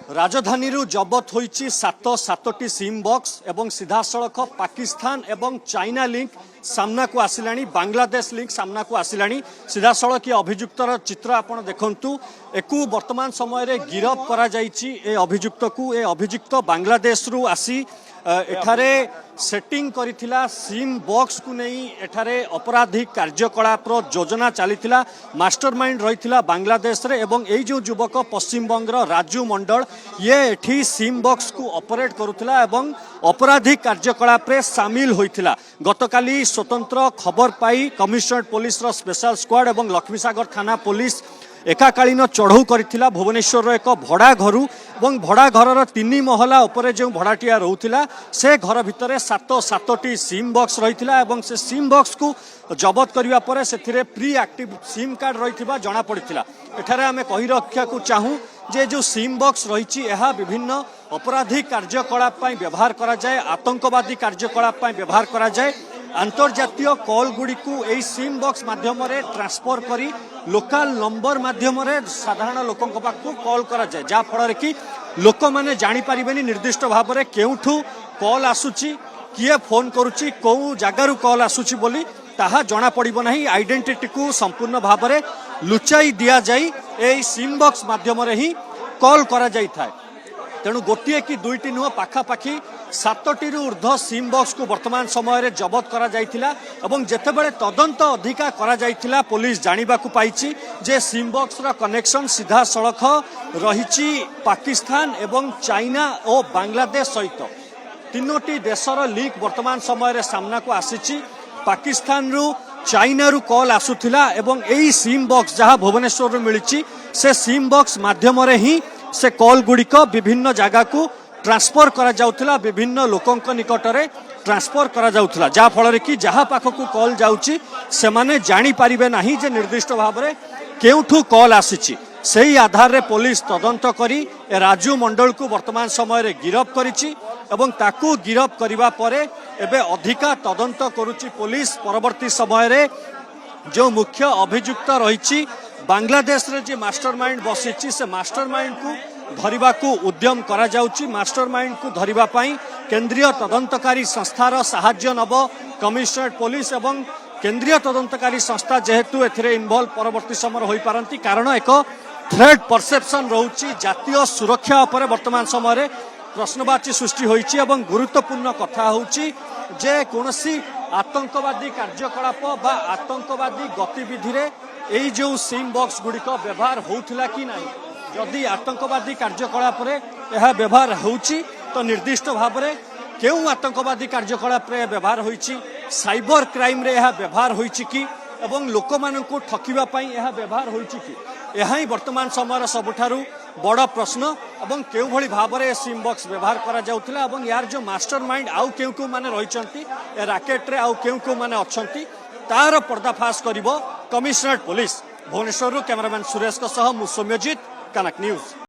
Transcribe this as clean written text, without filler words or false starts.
राजधानी जबत होईची सातटी SIM box एवं सीधा सड़क पाकिस्तान एवं चाइना लिंक सामना को आसिलानी बांग्लादेश लिंक सामना को आसिलानी सीधा सड़क अभियुक्तर चित्र आपण देखंतु एकु वर्तमान समय रे गिरफ करा जाईची ए अभियुक्त को ए अभियुक्त बांग्लादेश रु आसी एठारे सेटिंग करिथिला सिम बॉक्स को नहीं एठारे अपराधिक कार्यकलाप योजना चलीथिला मास्टरमाइंड रहिथिला बांग्लादेश रे एवं एई जो युवक पश्चिम बंगर राजू मंडल ये एठी सिम बॉक्स को ऑपरेट करुथिला एवं अपराधिक कार्यकलाप रे शामिल होइथिला। गतकाली स्वतंत्र खबर पाई कमिशनरेट पुलिस रो स्पेशल स्क्वाड एवं लक्ष्मीसागर थाना पुलिस एकाकालीन चढ़ऊ करथिला भुवनेश्वर एक भड़ा घर और भड़ा घर 3 महला उपरे जो भड़ाटिया रोला से घर भितर सातटी सिम बॉक्स रही से सिम बॉक्स को जबत करने पर से प्री एक्टिव सिम कार्ड रही जना पड़ा। एठारे आमे कही रखा चाहूँ जे जो सिम बॉक्स रही विभिन्न अपराधिक कार्यकलाप व्यवहार करा जाए, आतंकवादी कार्यकलाप व्यवहार करा जाए, अंतर्जातीय कॉल गुड़ी को यही सिम बॉक्स माध्यम ट्रांसफर करी लोकल नंबर माध्यम साधारण लोकों पाखु कॉल करा जाए जहाँ फल कि लोक मैंने जानीपारे निर्दिष्ट भाव में केउठू कॉल आसुची किए फोन करुच्ची कौ जगार कॉल आसुची बोली ताहा जना पड़िबो नाही। आइडेंटिटी को संपूर्ण भाव में लुचाई दिया जाई ए सिम बॉक्स माध्यम ही कॉल करा जाई थाए। तेणु गोटे कि दुईटी नुह पाखापाखि 7टी ऊर्ध्व सिम बॉक्स को वर्तमान समय जबत करा जाइथिला एवं जेतेबेले तदंत अधिका करा जाइथिला पुलिस जानिबा को पाइछि जे सिम बॉक्स रा कनेक्शन सीधा सड़क रहिछि पाकिस्तान एवं चाइना और बांग्लादेश सहित तीनोटी देशर लिंक वर्तमान समय सामना को आसीछि। पाकिस्तान रु चाइना रु कॉल आसुथिला एवं एई सिम बॉक्स जहाँ भुवनेश्वर रु मिलिछि से सिम बॉक्स माध्यम ही से कॉल गुड़िक विभिन्न जगह को ट्रांसफर करा जाउथिला, विभिन्न लोकंक निकटरे ट्रांसफर करा जाउथिला जहाँ फल कि जहाँ पाख को कॉल जाउछि से माने जानी पारिबे नाही जे निर्दिष्ट भाव में केउठू कॉल आसीछि। सेही आधार रे पुलिस तदंत करी राजू मंडल को वर्तमान समय रे गिरफ करिछि एवं ताकू गिरफ करिबा परे एबे अधिका तदंत करुछि पुलिस। परवर्ती समय रे जो मुख्य अभियुक्त रही बांग्लादेश रे जे मास्टरमाइंड बसिछि से मास्टरमाइंड को धरिबा को उद्यम करा जाउछि। मास्टरमाइंड को धरिबा पई केंद्रीय तदंतकारी संस्थार साहाय्य नब कमिशनरेट पुलिस एवं केंद्रीय तदंतकारी संस्था जेहेतु एथिरे इन्वॉल्व परवर्ती समय होई पारंती कारण एक थ्रेट परसेप्शन रहउछि जातीय सुरक्षा उपरे वर्तमान समय रे प्रश्नवाची सृष्टि होइछि एवं गुरुत्वपूर्ण कथा होउछि जे कोनसी आतंकवादी कार्यकलाप बा आतंकवादी गतिविधि रे एई जो सिम बॉक्स गुड़िक व्यवहार होउथिला कि नाही। जदि आतंकवादी कार्यकलाप रे यह व्यवहार होउछि तो निर्दिष्ट भाव में केउ आतंकवादी कार्यकलाप रे व्यवहार होइछि, साइबर क्राइम रे यह व्यवहार होइछि कि एवं लोक मानकु ठकिबा पई यह व्यवहार होइछि कि यह ही वर्तमान समय सबुठारु बड़ प्रश्न एवं केउ भली भाव में सिम बॉक्स व्यवहार करा जाउथिला एवं यार जो मास्टरमाइंड आउ केउ केउ माने रहिचंती ए राकेट रे आउ केउ केउ माने अछंती तार पर्दाफाश करिवो commissionerate police. Bhubaneswar cameraman Suresh सह मु सौम्यजित कनक न्यूज।